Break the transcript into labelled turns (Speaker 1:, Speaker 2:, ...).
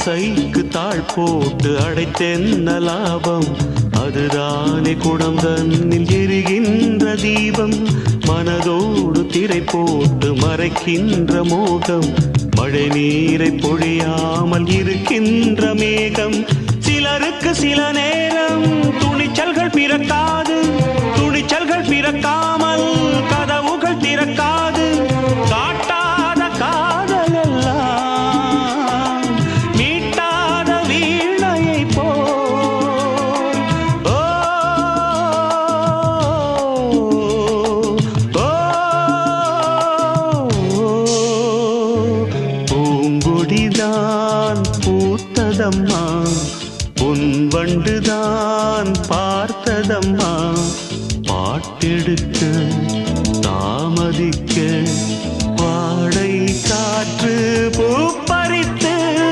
Speaker 1: ஆசைக்கு தாழ் போட்டு அடைத்தென்ன லாபம்? அதுதானே குடம் தன்னில் எரிகின்ற தீபம். மனதோடு திரை போட்டு மறைக்கின்ற மோகம். மழை நீரை பொழியாமல் இருக்கின்ற மேகம். சிலருக்கு சில நேரம் துணிச்சல்கள் பிறக்காது. துணிச்சல்கள் பிறக்காமல் கதவுகள் திறக்காது. காட்டாத காதல் எல்லாம் மீட்டாத வீணையை போல். ஓ பூங்கொடிதான் பூத்ததம்மா, பொன்வண்டுதான் பார்த்ததம்மா. பாட்டெடுக்க தாமதிக்க வாடை காற்று பூ